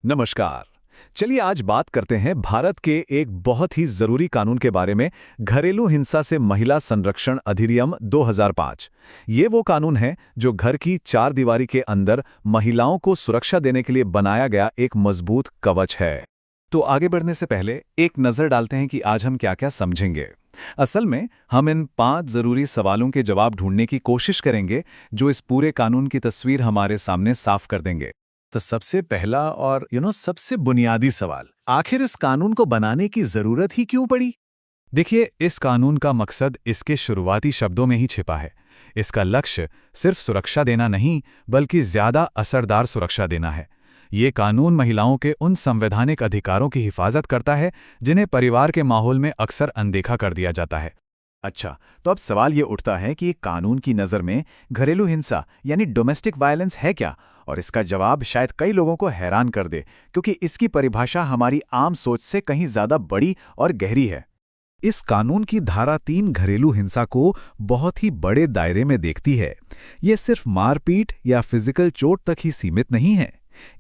नमस्कार। चलिए आज बात करते हैं भारत के एक बहुत ही जरूरी कानून के बारे में, घरेलू हिंसा से महिला संरक्षण अधिनियम 2005। ये वो कानून है जो घर की चार दीवारी के अंदर महिलाओं को सुरक्षा देने के लिए बनाया गया एक मजबूत कवच है। तो आगे बढ़ने से पहले एक नजर डालते हैं कि आज हम क्या-क्या समझेंगे। असल में हम इन 5 जरूरी सवालों के जवाब ढूंढने की कोशिश करेंगे जो इस पूरे कानून की तस्वीर हमारे सामने साफ कर देंगे। तो सबसे पहला और सबसे बुनियादी सवाल, आखिर इस कानून को बनाने की जरूरत ही क्यों पड़ी? देखिए, इस कानून का मकसद इसके शुरुआती शब्दों में ही छिपा है। इसका लक्ष्य सिर्फ सुरक्षा देना नहीं, बल्कि ज्यादा असरदार सुरक्षा देना है। ये कानून महिलाओं के उन संवैधानिक अधिकारों की हिफाजत करता है जिन्हें परिवार के माहौल में अक्सर अनदेखा कर दिया जाता है। अच्छा, तो अब सवाल ये उठता है कि कानून की नज़र में घरेलू हिंसा यानी डोमेस्टिक वायलेंस है क्या? और इसका जवाब शायद कई लोगों को हैरान कर दे, क्योंकि इसकी परिभाषा हमारी आम सोच से कहीं ज़्यादा बड़ी और गहरी है। इस कानून की धारा 3 घरेलू हिंसा को बहुत ही बड़े दायरे में देखती है। ये सिर्फ मारपीट या फिजिकल चोट तक ही सीमित नहीं है।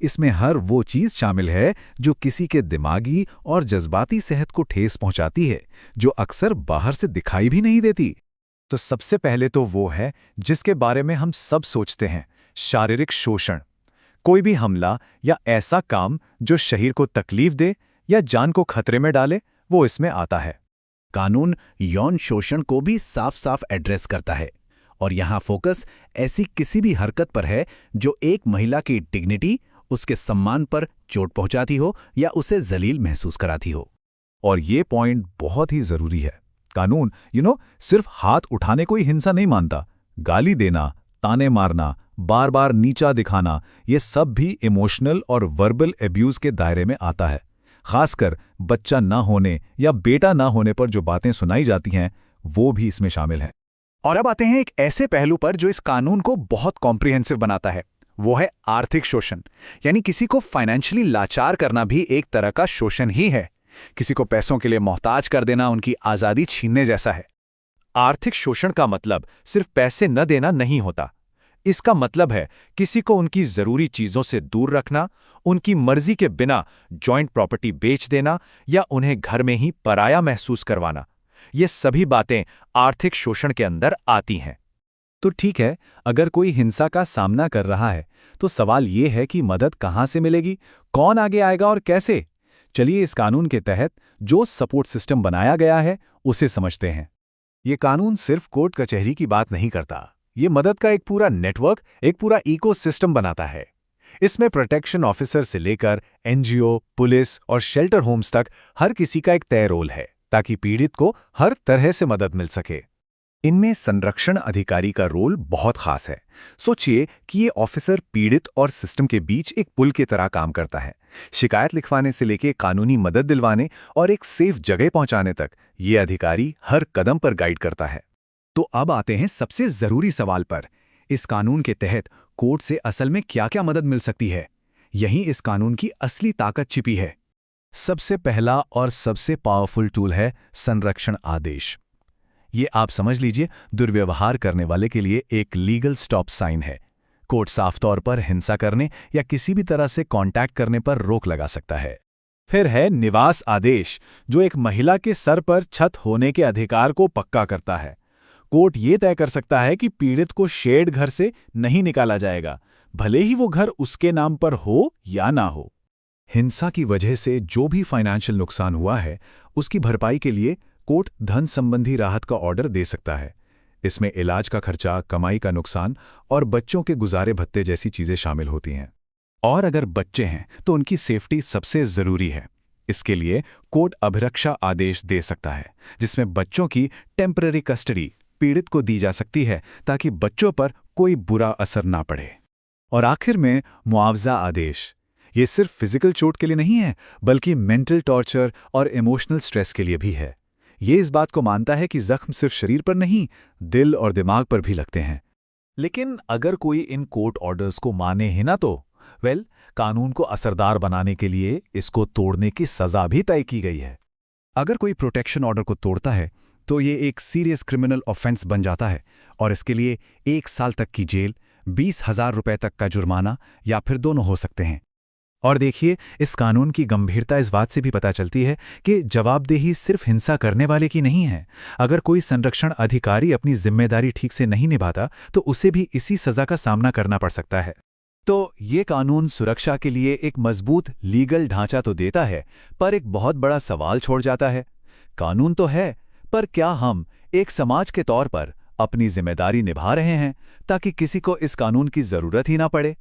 इसमें हर वो चीज शामिल है जो किसी के दिमागी और जज्बाती सेहत को ठेस पहुंचाती है, जो अक्सर बाहर से दिखाई भी नहीं देती। तो सबसे पहले तो वो है जिसके बारे में हम सब सोचते हैं, शारीरिक शोषण। कोई भी हमला या ऐसा काम जो शरीर को तकलीफ दे या जान को खतरे में डाले, वो इसमें आता है। कानून यौन शोषण को भी साफ साफ एड्रेस करता है, और यहाँ फोकस ऐसी किसी भी हरकत पर है जो एक महिला की डिग्निटी, उसके सम्मान पर चोट पहुंचाती हो या उसे जलील महसूस कराती हो। और ये पॉइंट बहुत ही जरूरी है। कानून सिर्फ हाथ उठाने को ही हिंसा नहीं मानता। गाली देना, ताने मारना, बार बार नीचा दिखाना, ये सब भी इमोशनल और वर्बल एब्यूज के दायरे में आता है। खासकर बच्चा ना होने या बेटा ना होने पर जो बातें सुनाई जाती हैं, वो भी इसमें शामिल हैं। और अब आते हैं एक ऐसे पहलू पर जो इस कानून को बहुत कॉम्प्रिहेंसिव बनाता है। वो है आर्थिक शोषण। यानी किसी को फाइनेंशियली लाचार करना भी एक तरह का शोषण ही है। किसी को पैसों के लिए मोहताज कर देना उनकी आज़ादी छीनने जैसा है। आर्थिक शोषण का मतलब सिर्फ पैसे न देना नहीं होता। इसका मतलब है किसी को उनकी जरूरी चीजों से दूर रखना, उनकी मर्जी के बिना जॉइंट प्रॉपर्टी बेच देना या उन्हें घर में ही पराया महसूस करवाना। ये सभी बातें आर्थिक शोषण के अंदर आती हैं। तो ठीक है, अगर कोई हिंसा का सामना कर रहा है तो सवाल ये है कि मदद कहाँ से मिलेगी, कौन आगे आएगा और कैसे? चलिए इस कानून के तहत जो सपोर्ट सिस्टम बनाया गया है उसे समझते हैं। ये कानून सिर्फ कोर्ट कचहरी की बात नहीं करता। ये मदद का एक पूरा नेटवर्क, एक पूरा इकोसिस्टम बनाता है। इसमें प्रोटेक्शन ऑफिसर से लेकर एनजीओ, पुलिस और शेल्टर होम्स तक हर किसी का एक तय रोल है, ताकि पीड़ित को हर तरह से मदद मिल सके। इनमें संरक्षण अधिकारी का रोल बहुत खास है। सोचिए कि ये ऑफिसर पीड़ित और सिस्टम के बीच एक पुल की तरह काम करता है। शिकायत लिखवाने से लेकर कानूनी मदद दिलवाने और एक सेफ जगह पहुंचाने तक ये अधिकारी हर कदम पर गाइड करता है। तो अब आते हैं सबसे जरूरी सवाल पर। इस कानून के तहत कोर्ट से असल में क्या-क्या मदद मिल सकती है? यहीं इस कानून की असली ताकत छिपी है। सबसे पहला और सबसे पावरफुल टूल है संरक्षण आदेश। ये आप समझ लीजिए, दुर्व्यवहार करने वाले के लिए एक लीगल स्टॉप साइन है। कोर्ट साफ तौर पर हिंसा करने या किसी भी तरह से कांटेक्ट करने पर रोक लगा सकता है। फिर है निवास आदेश, जो एक महिला के सर पर छत होने के अधिकार को पक्का करता है। कोर्ट ये तय कर सकता है कि पीड़ित को शेड घर से नहीं निकाला जाएगा, भले ही वो घर उसके नाम पर हो या ना हो। हिंसा की वजह से जो भी फाइनेंशियल नुकसान हुआ है, उसकी भरपाई के लिए कोर्ट धन संबंधी राहत का ऑर्डर दे सकता है। इसमें इलाज का खर्चा, कमाई का नुकसान और बच्चों के गुजारे भत्ते जैसी चीजें शामिल होती हैं। और अगर बच्चे हैं तो उनकी सेफ्टी सबसे जरूरी है। इसके लिए कोर्ट अभिरक्षा आदेश दे सकता है, जिसमें बच्चों की टेम्पररी कस्टडी पीड़ित को दी जा सकती है, ताकि बच्चों पर कोई बुरा असर ना पड़े। और आखिर में मुआवजा आदेश। ये सिर्फ फिजिकल चोट के लिए नहीं है, बल्कि मेंटल टॉर्चर और इमोशनल स्ट्रेस के लिए भी है। ये इस बात को मानता है कि जख्म सिर्फ शरीर पर नहीं, दिल और दिमाग पर भी लगते हैं। लेकिन अगर कोई इन कोर्ट ऑर्डर्स को माने ही ना तो कानून को असरदार बनाने के लिए इसको तोड़ने की सजा भी तय की गई है। अगर कोई प्रोटेक्शन ऑर्डर को तोड़ता है तो ये एक सीरियस क्रिमिनल ऑफेंस बन जाता है, और इसके लिए 1 साल तक की जेल, 20,000 रुपए तक का जुर्माना या फिर दोनों हो सकते हैं। और देखिए, इस कानून की गंभीरता इस बात से भी पता चलती है कि जवाबदेही सिर्फ हिंसा करने वाले की नहीं है। अगर कोई संरक्षण अधिकारी अपनी जिम्मेदारी ठीक से नहीं निभाता, तो उसे भी इसी सजा का सामना करना पड़ सकता है। तो ये कानून सुरक्षा के लिए एक मजबूत लीगल ढांचा तो देता है, पर एक बहुत बड़ा सवाल छोड़ जाता है। कानून तो है, पर क्या हम एक समाज के तौर पर अपनी जिम्मेदारी निभा रहे हैं ताकि किसी को इस कानून की जरूरत ही ना पड़े?